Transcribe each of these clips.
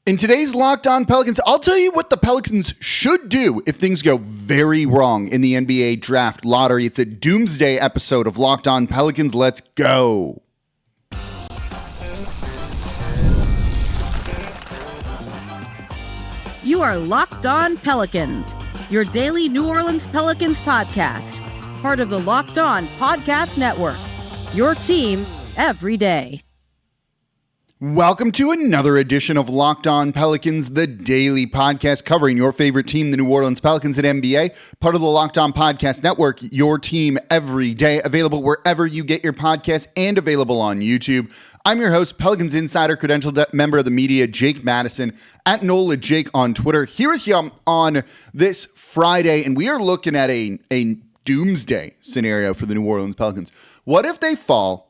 In today's Locked On Pelicans, I'll tell you what the Pelicans should do if things go very wrong in the NBA draft lottery. It's a doomsday episode of Locked On Pelicans. Let's go. You are Locked On Pelicans, your daily New Orleans Pelicans podcast, part of the Locked On Podcast Network, your team every day. Welcome to another edition of Locked On Pelicans, the daily podcast covering your favorite team, the New Orleans Pelicans at NBA, part of the Locked On Podcast Network, your team every day, available wherever you get your podcasts and available on YouTube. I'm your host, Pelicans Insider, credentialed member of the media, Jake Madison, at NOLA Jake on Twitter, here with you on this Friday, and we are looking at a doomsday scenario for the New Orleans Pelicans. What if they fall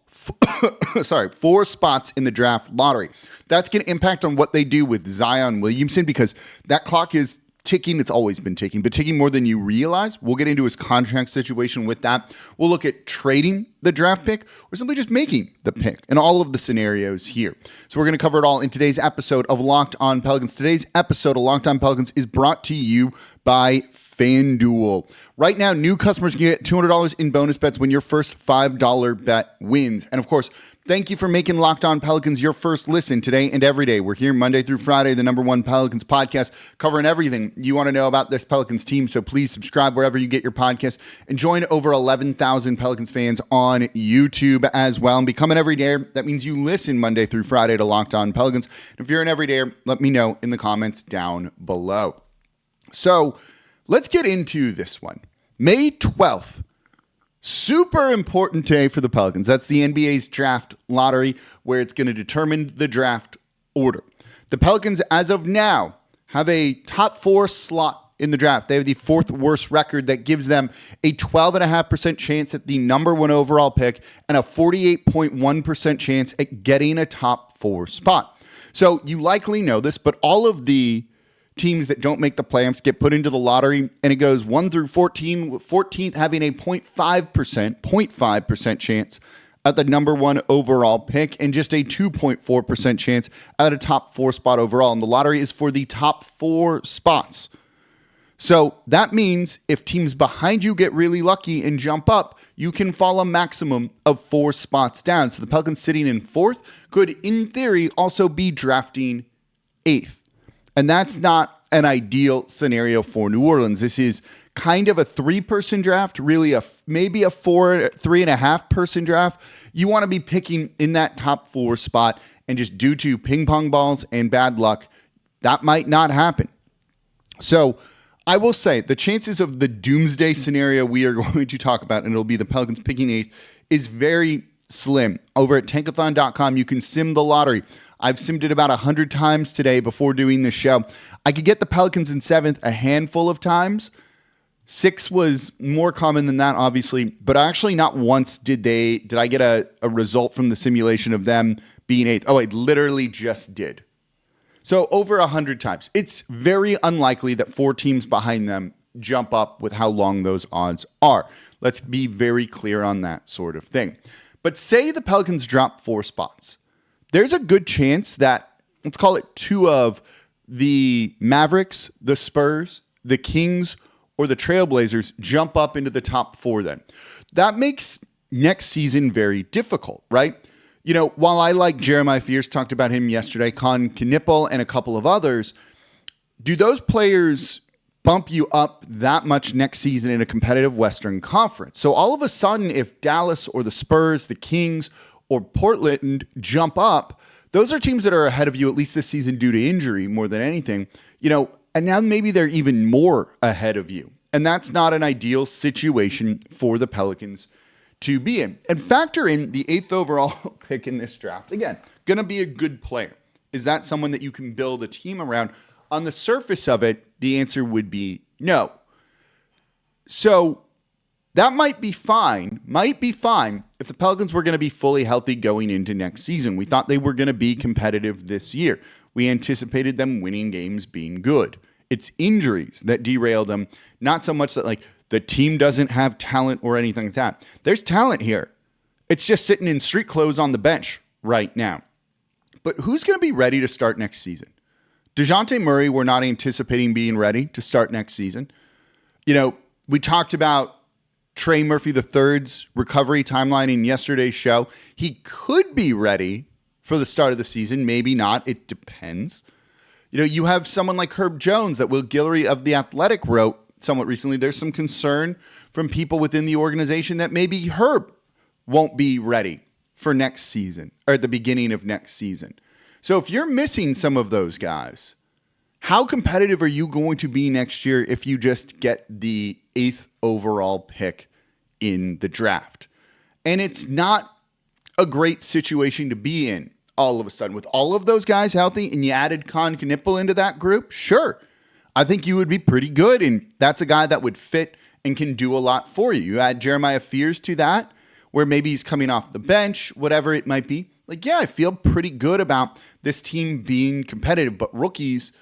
4 spots in the draft lottery? That's going to impact on what they do with Zion Williamson because that clock is ticking. It's always been ticking, but ticking more than you realize. We'll get into his contract situation with that. We'll look at trading the draft pick or simply just making the pick and all of the scenarios here. So we're going to cover it all in today's episode of Locked On Pelicans. Today's episode of Locked On Pelicans is brought to you by FanDuel. Right now, new customers can get $200 in bonus bets when your first $5 bet wins. And of course, thank you for making Locked On Pelicans your first listen today and every day. We're here Monday through Friday, the #1 Pelicans podcast, covering everything you want to know about this Pelicans team. So please subscribe wherever you get your podcast and join over 11,000 Pelicans fans on YouTube as well. And become an everydayer. That means you listen Monday through Friday to Locked On Pelicans. And if you're an everydayer, let me know in the comments down below. So let's get into this one. May 12th, super important day for the Pelicans. That's the NBA's draft lottery where it's going to determine the draft order. The Pelicans, as of now, have a top 4 slot in the draft. They have the 4th worst record that gives them a 12.5% chance at the #1 overall pick and a 48.1% chance at getting a top 4 spot. So you likely know this, but all of the teams that don't make the playoffs get put into the lottery, and it goes 1 through 14, with 14th having a 0.5% chance at the #1 overall pick and just a 2.4% chance at a top 4 spot overall. And the lottery is for the top 4 spots. So that means if teams behind you get really lucky and jump up, you can fall a maximum of 4 spots down. So the Pelicans sitting in 4th could, in theory, also be drafting 8th. And that's not an ideal scenario for New Orleans. This is kind of a 3-person draft, really maybe a 3.5-person draft. You want to be picking in that top 4 spot, and just due to ping pong balls and bad luck, that might not happen. So I will say the chances of the doomsday scenario we are going to talk about, and it'll be the Pelicans picking 8th, is very slim. Over at tankathon.com, you can sim the lottery. I've simmed it about 100 times today before doing the show. I could get the Pelicans in 7th a handful of times. 6 was more common than that, obviously, but actually not once did I get a result from the simulation of them being 8th. Oh, I literally just did. So over 100 times. It's very unlikely that 4 teams behind them jump up with how long those odds are. Let's be very clear on that sort of thing. But say the Pelicans drop 4 spots. There's a good chance that, let's call it 2 of the Mavericks, the Spurs, the Kings, or the Trailblazers jump up into the top 4 then. That makes next season very difficult, right? You know, while I like Jeremiah Fears, talked about him yesterday, Con Knipple, and a couple of others, do those players bump you up that much next season in a competitive Western Conference? So all of a sudden, if Dallas or the Spurs, the Kings, or Portland jump up, those are teams that are ahead of you at least this season due to injury more than anything, you know, and now maybe they're even more ahead of you. And that's not an ideal situation for the Pelicans to be in. And factor in the 8th overall pick in this draft. Again, going to be a good player. Is that someone that you can build a team around? On the surface of it, the answer would be no. So that might be fine if the Pelicans were going to be fully healthy going into next season. We thought they were going to be competitive this year. We anticipated them winning games, being good. It's injuries that derailed them, not so much that the team doesn't have talent or anything like that. There's talent here. It's just sitting in street clothes on the bench right now. But who's going to be ready to start next season? DeJounte Murray, we're not anticipating being ready to start next season. We talked about Trey Murphy III's recovery timeline in yesterday's show. He could be ready for the start of the season, maybe not. It depends. You have someone like Herb Jones that Will Guillory of The Athletic wrote somewhat recently. There's some concern from people within the organization that maybe Herb won't be ready for next season or at the beginning of next season. So if you're missing some of those guys, how competitive are you going to be next year if you just get the 8th overall pick in the draft? And it's not a great situation to be in all of a sudden. With all of those guys healthy and you added Con Knippel into that group, sure, I think you would be pretty good. And that's a guy that would fit and can do a lot for you. You add Jeremiah Fears to that, where maybe he's coming off the bench, whatever it might be. I feel pretty good about this team being competitive. But rookies,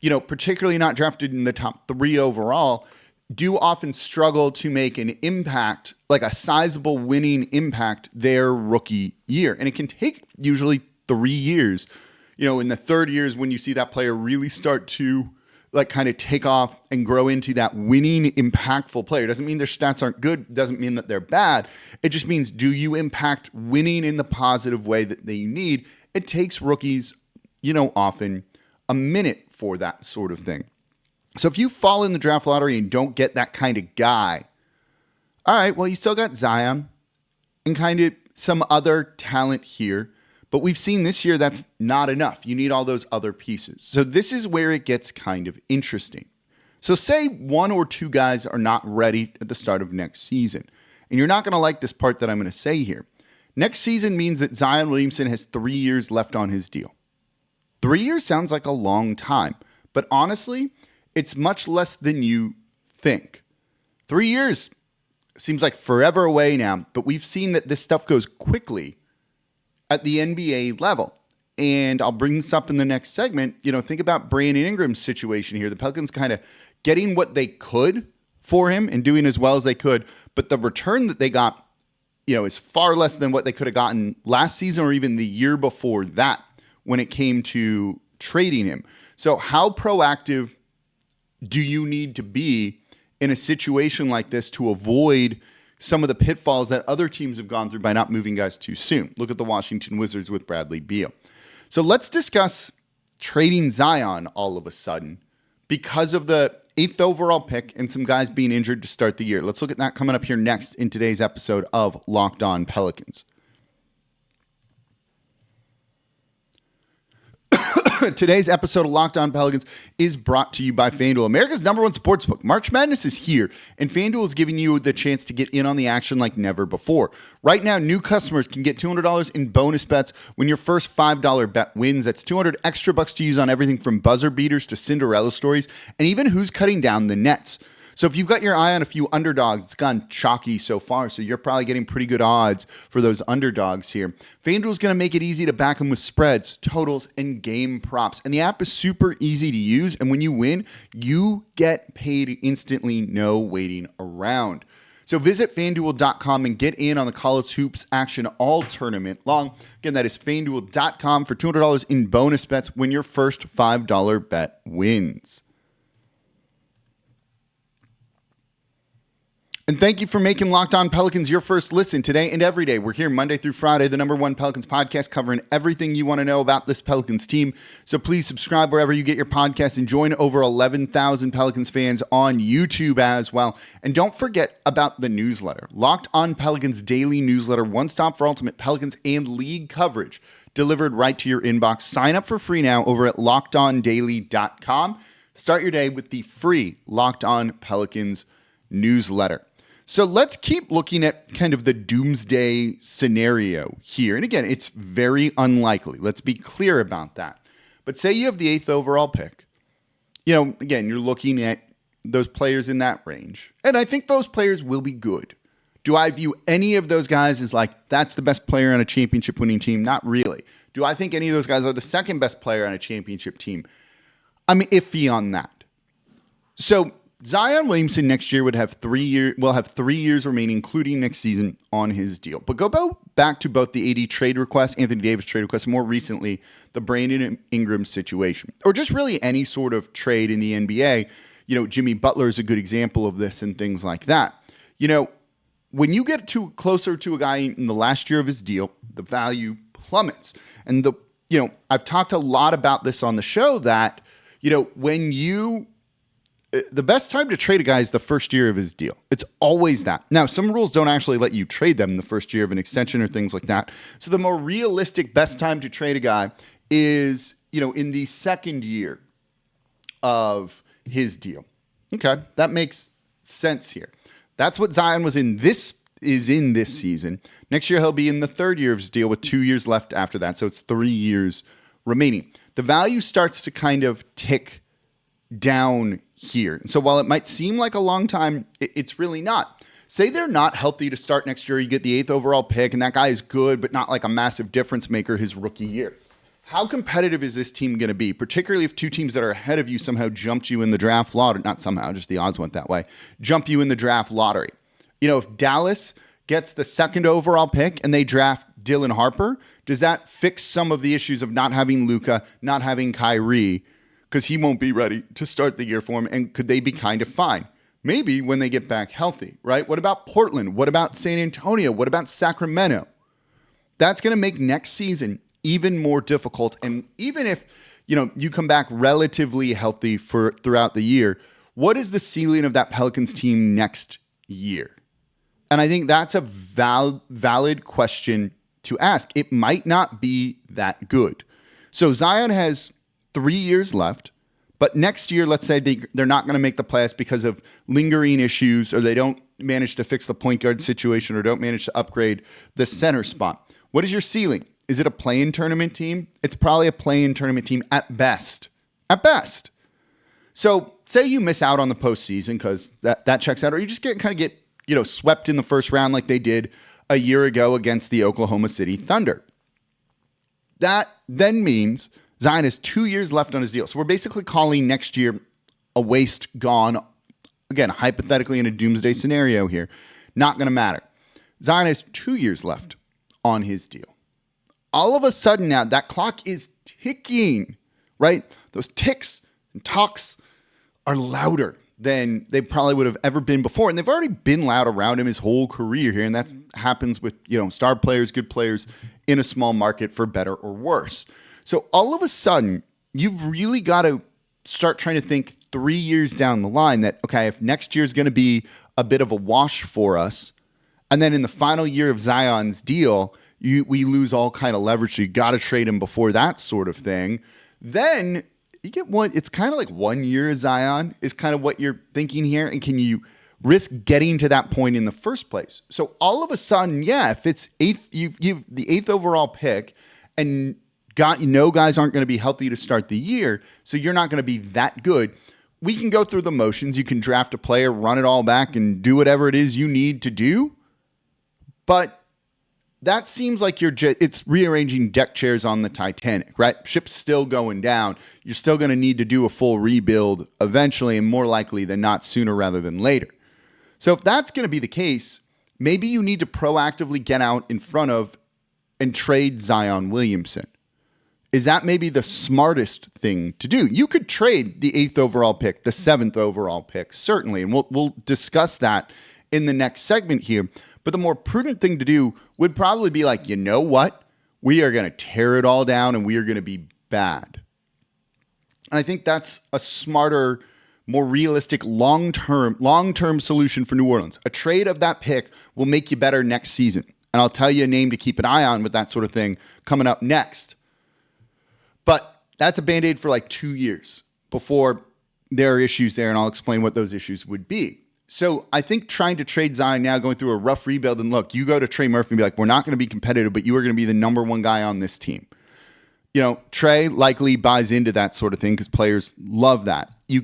particularly not drafted in the top 3 overall, do often struggle to make an impact, like a sizable winning impact their rookie year. And it can take usually 3 years. In the third year is when you see that player really start to kind of take off and grow into that winning, impactful player. Doesn't mean their stats aren't good. Doesn't mean that they're bad. It just means, do you impact winning in the positive way that they need? It takes rookies, often a minute for that sort of thing. So if you fall in the draft lottery and don't get that kind of guy, all right, well, you still got Zion and kind of some other talent here. But we've seen this year that's not enough. You need all those other pieces. So this is where it gets kind of interesting. So say 1 or 2 guys are not ready at the start of next season. And you're not going to like this part that I'm going to say here. Next season means that Zion Williamson has 3 years left on his deal. 3 years sounds like a long time. But honestly, it's much less than you think. 3 years seems like forever away now. But we've seen that this stuff goes quickly at the NBA level. And I'll bring this up in the next segment. Think about Brandon Ingram's situation here. The Pelicans kind of getting what they could for him and doing as well as they could. But the return that they got, is far less than what they could have gotten last season or even the year before that when it came to trading him. So how proactive do you need to be in a situation like this to avoid some of the pitfalls that other teams have gone through by not moving guys too soon? Look at the Washington Wizards with Bradley Beal. So let's discuss trading Zion all of a sudden because of the 8th overall pick and some guys being injured to start the year. Let's look at that coming up here next in today's episode of Locked On Pelicans. Today's episode of Locked On Pelicans is brought to you by FanDuel, America's #1 sportsbook. March Madness is here, and FanDuel is giving you the chance to get in on the action like never before. Right now, new customers can get $200 in bonus bets when your first $5 bet wins. That's $200 extra bucks to use on everything from buzzer beaters to Cinderella stories, and even who's cutting down the nets. So if you've got your eye on a few underdogs, it's gone chalky so far, so you're probably getting pretty good odds for those underdogs here. FanDuel's going to make it easy to back them with spreads, totals, and game props. And the app is super easy to use, and when you win, you get paid instantly, no waiting around. So visit FanDuel.com and get in on the college hoops action all tournament long. Again, that is FanDuel.com for $200 in bonus bets when your first $5 bet wins. And thank you for making Locked On Pelicans your first listen today and every day. We're here Monday through Friday, the #1 Pelicans podcast, covering everything you want to know about this Pelicans team. So please subscribe wherever you get your podcasts and join over 11,000 Pelicans fans on YouTube as well. And don't forget about the newsletter. Locked On Pelicans daily newsletter, one stop for ultimate Pelicans and league coverage delivered right to your inbox. Sign up for free now over at LockedOnDaily.com. Start your day with the free Locked On Pelicans newsletter. So let's keep looking at kind of the doomsday scenario here. And again, it's very unlikely. Let's be clear about that. But say you have the 8th overall pick. Again, you're looking at those players in that range. And I think those players will be good. Do I view any of those guys as like, that's the best player on a championship winning team? Not really. Do I think any of those guys are the second best player on a championship team? I'm iffy on that. So Zion Williamson next year will have 3 years remaining, including next season, on his deal. But go back to both the AD trade request, Anthony Davis trade request, and more recently, the Brandon Ingram situation, or just really any sort of trade in the NBA. Jimmy Butler is a good example of this and things like that. When you get closer to a guy in the last year of his deal, the value plummets. And I've talked a lot about this on the show that, the best time to trade a guy is the first year of his deal. It's always that. Now, some rules don't actually let you trade them in the first year of an extension or things like that. So the more realistic best time to trade a guy is, in the second year of his deal. Okay, that makes sense here. That's what Zion is in this season. Next year, he'll be in the third year of his deal with 2 years left after that. So it's 3 years remaining. The value starts to kind of tick down here. So while it might seem like a long time, it's really not. Say they're not healthy to start next year. You get the 8th overall pick, and that guy is good, but not like a massive difference maker his rookie year. How competitive is this team going to be, particularly if two teams that are ahead of you somehow jumped you in the draft lottery? Not somehow, just the odds went that way. Jump you in the draft lottery. If Dallas gets the 2nd overall pick and they draft Dylan Harper, does that fix some of the issues of not having Luka, not having Kyrie, because he won't be ready to start the year for him? And could they be kind of fine? Maybe when they get back healthy, right? What about Portland? What about San Antonio? What about Sacramento? That's going to make next season even more difficult. And even if, you come back relatively healthy throughout the year, what is the ceiling of that Pelicans team next year? And I think that's a valid question to ask. It might not be that good. So Zion has 3 years left, but next year, let's say they're not going to make the playoffs because of lingering issues, or they don't manage to fix the point guard situation, or don't manage to upgrade the center spot. What is your ceiling? Is it a play-in tournament team? It's probably a play-in tournament team at best. At best. So say you miss out on the postseason because that checks out, or you just get swept in the first round like they did a year ago against the Oklahoma City Thunder. That then means Zion has 2 years left on his deal. So we're basically calling next year a waste gone. Again, hypothetically in a doomsday scenario here. Not going to matter. Zion has 2 years left on his deal. All of a sudden now, that clock is ticking, right? Those ticks and talks are louder than they probably would have ever been before. And they've already been loud around him his whole career here. And that happens with, star players, good players in a small market, for better or worse. So all of a sudden, you've really got to start trying to think 3 years down the line that, okay, if next year is going to be a bit of a wash for us, and then in the final year of Zion's deal, we lose all kind of leverage, so you got to trade him before that sort of thing, then you get one. It's kind of like 1 year of Zion is kind of what you're thinking here. And can you risk getting to that point in the first place? So all of a sudden, yeah, if it's you've the 8th overall pick, and guys aren't going to be healthy to start the year, so you're not going to be that good. We can go through the motions. You can draft a player, run it all back, and do whatever it is you need to do. But that seems like it's rearranging deck chairs on the Titanic, right? Ship's still going down. You're still going to need to do a full rebuild eventually, and more likely than not sooner rather than later. So if that's going to be the case, maybe you need to proactively get out in front of and trade Zion Williamson. Is that maybe the smartest thing to do? You could trade the 8th overall pick, the 7th overall pick, certainly, and we'll discuss that in the next segment here. But the more prudent thing to do would probably be like, you know what? We are going to tear it all down, and we are going to be bad. And I think that's a smarter, more realistic, long-term solution for New Orleans. A trade of that pick will make you better next season. And I'll tell you a name to keep an eye on with that sort of thing coming up next. But that's a Band-Aid for like 2 years before there are issues there, and I'll explain what those issues would be. So I think trying to trade Zion now, going through a rough rebuild, and look, you go to Trey Murphy and be like, we're not going to be competitive, but you are going to be the number one guy on this team. Trey likely buys into that sort of thing because players love that. You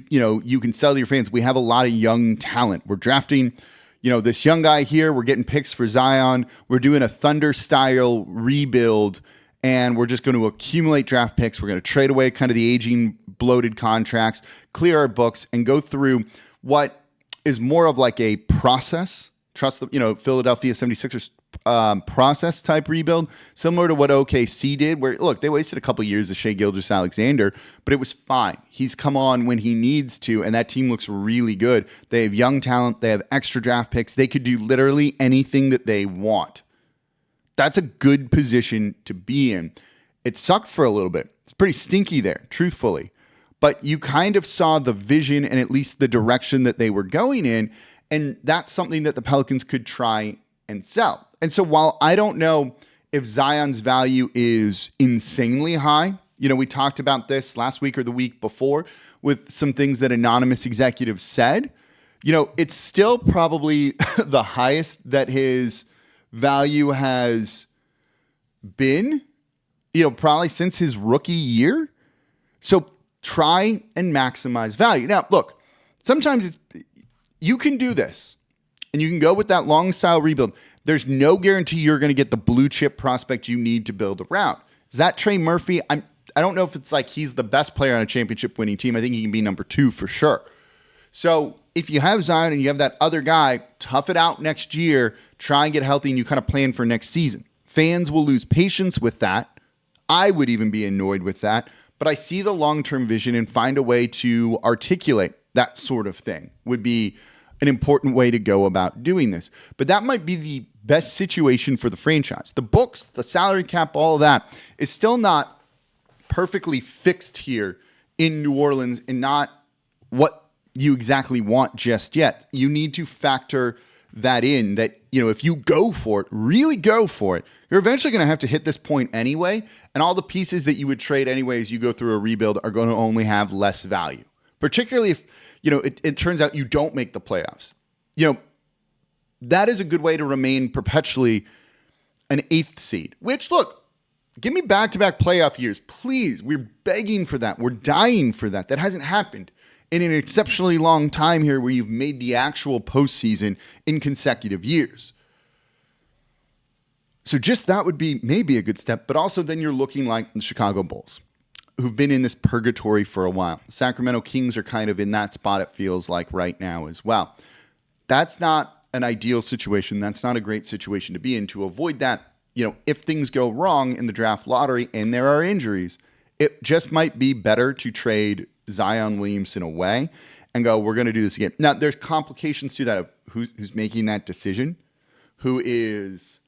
can sell to your fans. We have a lot of young talent. We're drafting, this young guy here. We're getting picks for Zion. We're doing a Thunder style rebuild, and we're just going to accumulate draft picks. We're going to trade away kind of the aging, bloated contracts, clear our books, and go through what is more of like a process, trust the, Philadelphia 76ers process type rebuild, similar to what OKC did, where look, they wasted a couple years of Shai Gilgeous-Alexander, but it was fine. He's come on when he needs to, and that team looks really good. They have young talent. They have extra draft picks. They could do literally anything that they want. That's a good position to be in. It sucked for a little bit. It's pretty stinky there, truthfully. But you kind of saw the vision and at least the direction that they were going in, and that's something that the Pelicans could try and sell. And so while I don't know if Zion's value is insanely high, we talked about this last week or the week before with some things that anonymous executives said, it's still probably the highest that his value has been, probably since his rookie year. So try and maximize value. Now, look, sometimes you can do this and you can go with that long style rebuild. There's no guarantee you're going to get the blue chip prospect you need to build around. Is that Trey Murphy? I don't know if it's like he's the best player on a championship winning team. I think he can be number 2 for sure. So if you have Zion and you have that other guy, tough it out next year, try and get healthy, and you kind of plan for next season. Fans will lose patience with that. I would even be annoyed with that. But I see the long-term vision, and find a way to articulate that sort of thing would be an important way to go about doing this. But that might be the best situation for the franchise. The books, the salary cap, all of that is still not perfectly fixed here in New Orleans, and not what you exactly want just yet. You need to factor that in, that, if you go for it, really go for it, you're eventually going to have to hit this point anyway. And all the pieces that you would trade anyway as you go through a rebuild are going to only have less value, particularly if, it turns out you don't make the playoffs. That is a good way to remain perpetually an 8th seed, which, look, give me back-to-back playoff years, please. We're begging for that. We're dying for that. That hasn't happened in an exceptionally long time here, where you've made the actual postseason in consecutive years. So just that would be maybe a good step, but also then you're looking like the Chicago Bulls, who've been in this purgatory for a while. The Sacramento Kings are kind of in that spot, it feels like, right now as well. That's not an ideal situation. That's not a great situation to be in. To avoid that, if things go wrong in the draft lottery and there are injuries, it just might be better to trade Zion Williamson away and go, we're going to do this again. Now, there's complications to that of who's making that decision, who is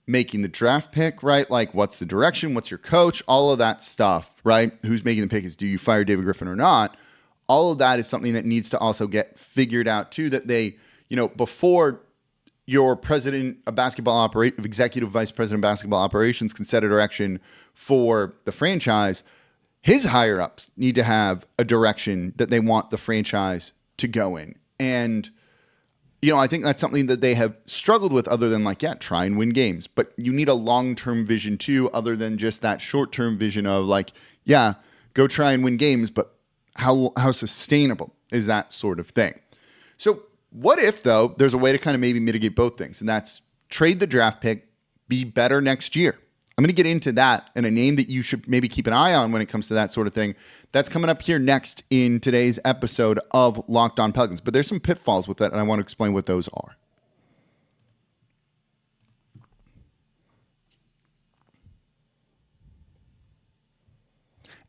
making the draft pick, right? Like, what's the direction? What's your coach? All of that stuff, right? Who's making the pick? Is, do you fire David Griffin or not? All of that is something that needs to also get figured out too, that they, before your president of basketball executive vice president of basketball operations can set a direction for the franchise, his higher ups need to have a direction that they want the franchise to go in. And, I think that's something that they have struggled with, other than try and win games. But you need a long-term vision too, other than just that short-term vision of go try and win games, but how sustainable is that sort of thing? So what if, though, there's a way to kind of maybe mitigate both things, and that's trade the draft pick, be better next year. I'm going to get into that, and a name that you should maybe keep an eye on when it comes to that sort of thing. That's coming up here next in today's episode of Locked On Pelicans. But there's some pitfalls with that, and I want to explain what those are.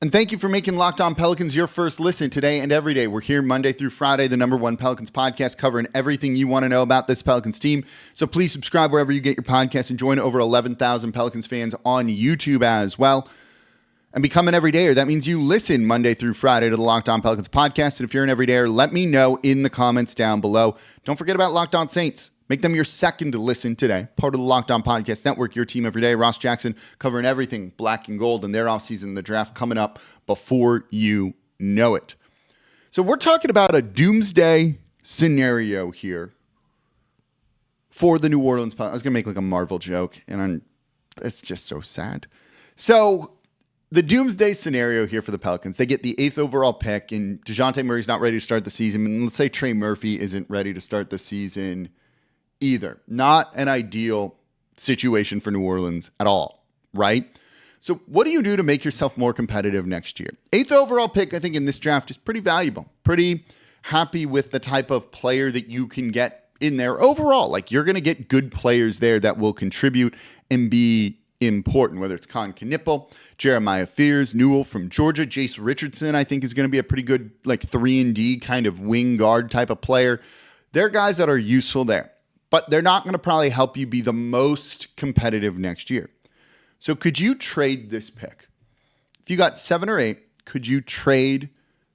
And thank you for making Locked On Pelicans your first listen today and every day. We're here Monday through Friday, the #1 Pelicans podcast, covering everything you want to know about this Pelicans team. So please subscribe wherever you get your podcasts and join over 11,000 Pelicans fans on YouTube as well. And become an everydayer. That means you listen Monday through Friday to the Locked On Pelicans podcast. And if you're an everydayer, let me know in the comments down below. Don't forget about Locked On Saints. Make them your second to listen today. Part of the Locked On Podcast Network, your team every day. Ross Jackson covering everything black and gold in their offseason, the draft coming up before you know it. So we're talking about a doomsday scenario here for the New Orleans Pelicans. I was going to make a Marvel joke, and it's just so sad. So the doomsday scenario here for the Pelicans, they get the 8th overall pick, and DeJounte Murray's not ready to start the season. And let's say Trey Murphy isn't ready to start the season either. Not an ideal situation for New Orleans at all, right? So what do you do to make yourself more competitive next year? 8th overall pick, I think, in this draft is pretty valuable. Pretty happy with the type of player that you can get in there overall. Like, you're going to get good players there that will contribute and be important, whether it's Con Knipple, Jeremiah Fears, Newell from Georgia, Jace Richardson, I think is going to be a pretty good, like 3-and-D kind of wing guard type of player. They're guys that are useful there, but they're not going to probably help you be the most competitive next year. So could you trade this pick? If you got 7 or 8, could you trade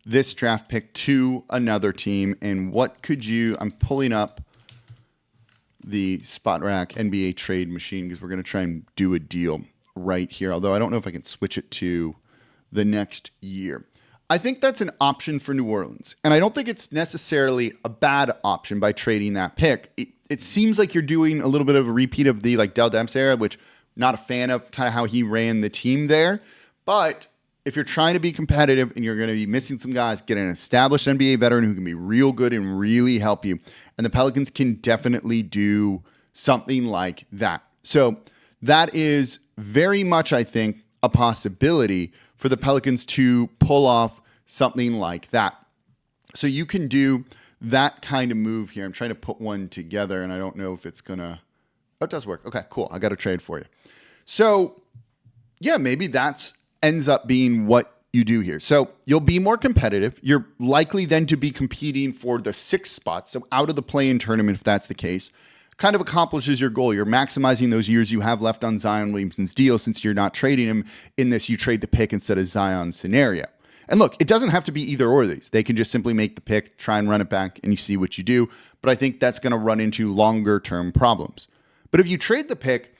this draft pick to another team? And what could you, I'm pulling up the Spot Rack NBA trade machine because we're going to try and do a deal right here. Although I don't know if I can switch it to the next year. I think that's an option for New Orleans. And I don't think it's necessarily a bad option by trading that pick. It seems like you're doing a little bit of a repeat of the like Dell Demps era, which not a fan of kind of how he ran the team there. But if you're trying to be competitive and you're going to be missing some guys, get an established NBA veteran who can be real good and really help you. And the Pelicans can definitely do something like that. So that is very much, I think, a possibility for the Pelicans to pull off something like that. So you can do that kind of move here. I'm trying to put one together, and I don't know if it's going to... Oh, it does work. Okay, cool. I got a trade for you. So, yeah, maybe that's ends up being what you do here. So you'll be more competitive. You're likely then to be competing for the 6th spot. So out of the play-in tournament, if that's the case, kind of accomplishes your goal. You're maximizing those years you have left on Zion Williamson's deal since you're not trading him in this you trade the pick instead of Zion scenario. And look, it doesn't have to be either or of these. They can just simply make the pick, try and run it back, and you see what you do. But I think that's going to run into longer-term problems. But if you trade the pick,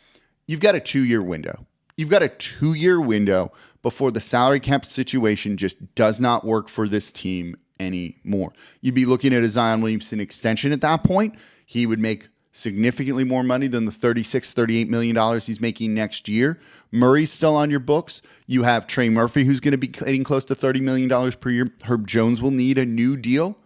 you've got a 2-year window. You've got a 2-year window before the salary cap situation just does not work for this team anymore. You'd be looking at a Zion Williamson extension at that point. He would make significantly more money than the $38 million he's making next year. Murray's still on your books. You have Trey Murphy, who's going to be getting close to $30 million per year. Herb Jones will need a new deal.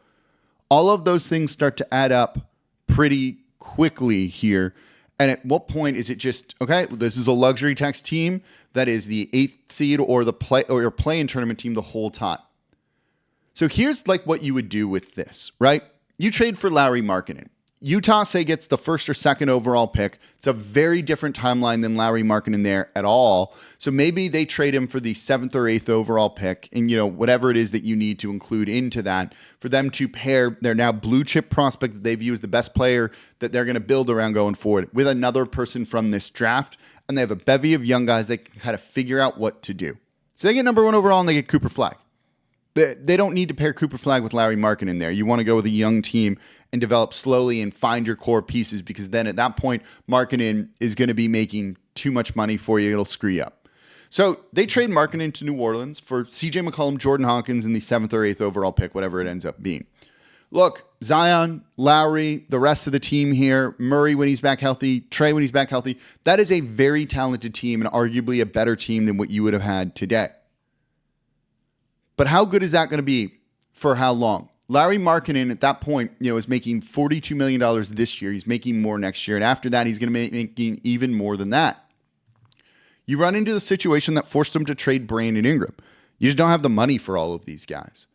All of those things start to add up pretty quickly here. And at what point is it just, okay, this is a luxury tax team that is the 8th seed or your play-in tournament team the whole time. So here's like what you would do with this, right? You trade for Lauri Markkanen. Utah, say, gets the 1st or 2nd overall pick. It's a very different timeline than Lauri Markkanen there at all. So maybe they trade him for the 7th or 8th overall pick and, whatever it is that you need to include into that for them to pair their now blue chip prospect that they view as the best player that they're going to build around going forward with another person from this draft. And they have a bevy of young guys that can kind of figure out what to do. So they get number 1 overall and they get Cooper Flagg. They don't need to pair Cooper Flagg with Lauri Markkanen there. You want to go with a young team and develop slowly and find your core pieces because then at that point, Markkanen is going to be making too much money for you. It'll screw you up. So they trade Markkanen to New Orleans for CJ McCollum, Jordan Hawkins, and the 7th or 8th overall pick, whatever it ends up being. Look, Zion, Lauri, the rest of the team here, Murray when he's back healthy, Trey when he's back healthy, that is a very talented team and arguably a better team than what you would have had today. But how good is that going to be for how long? Lauri Markkanen at that point, is making $42 million this year. He's making more next year. And after that, he's going to be making even more than that. You run into the situation that forced him to trade Brandon Ingram. You just don't have the money for all of these guys,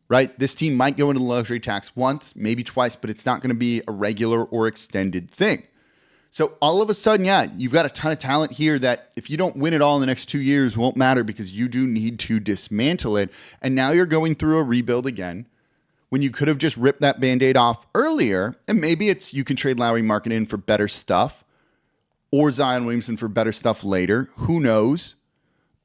right? This team might go into the luxury tax once, maybe twice, but it's not going to be a regular or extended thing. So all of a sudden, you've got a ton of talent here that if you don't win it all in the next 2 years, won't matter because you do need to dismantle it. And now you're going through a rebuild again when you could have just ripped that Band-Aid off earlier. And maybe it's you can trade Lauri Markkanen for better stuff or Zion Williamson for better stuff later. Who knows?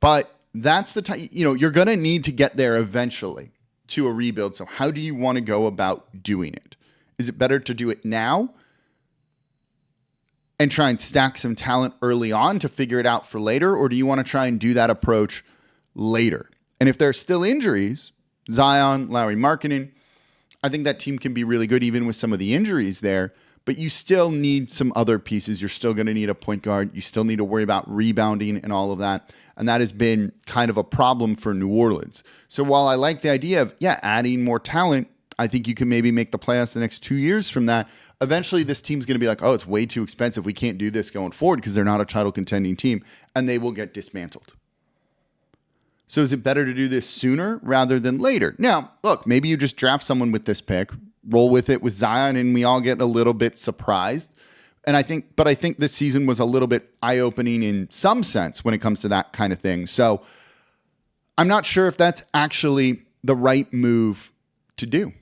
But that's the time, you're going to need to get there eventually to a rebuild. So how do you want to go about doing it? Is it better to do it now and try and stack some talent early on to figure it out for later? Or do you want to try and do that approach later? And if there's still injuries, Zion, Lauri Markkanen, I think that team can be really good even with some of the injuries there, but you still need some other pieces. You're still going to need a point guard. You still need to worry about rebounding and all of that. And that has been kind of a problem for New Orleans. So while I like the idea of, adding more talent, I think you can maybe make the playoffs the next 2 years from that. Eventually, this team's going to be like, oh, it's way too expensive. We can't do this going forward because they're not a title contending team, and they will get dismantled. So is it better to do this sooner rather than later? Now, look, maybe you just draft someone with this pick, roll with it with Zion, and we all get a little bit surprised. And I think this season was a little bit eye-opening in some sense when it comes to that kind of thing. So I'm not sure if that's actually the right move to do.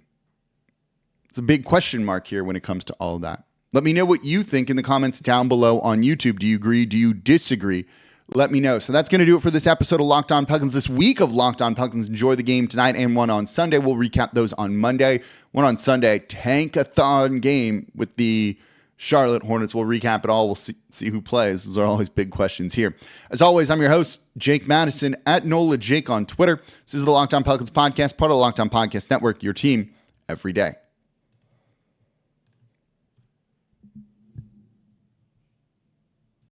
It's a big question mark here when it comes to all of that. Let me know what you think in the comments down below on YouTube. Do you agree? Do you disagree? Let me know. So that's going to do it for this episode of Locked On Pelicans, this week of Locked On Pelicans. Enjoy the game tonight and one on Sunday. We'll recap those on Monday. One on Sunday, tank-a-thon game with the Charlotte Hornets. We'll recap it all. We'll see who plays. Those are always big questions here. As always, I'm your host, Jake Madison, at NOLA Jake on Twitter. This is the Locked On Pelicans podcast, part of the Locked On Podcast Network, your team every day.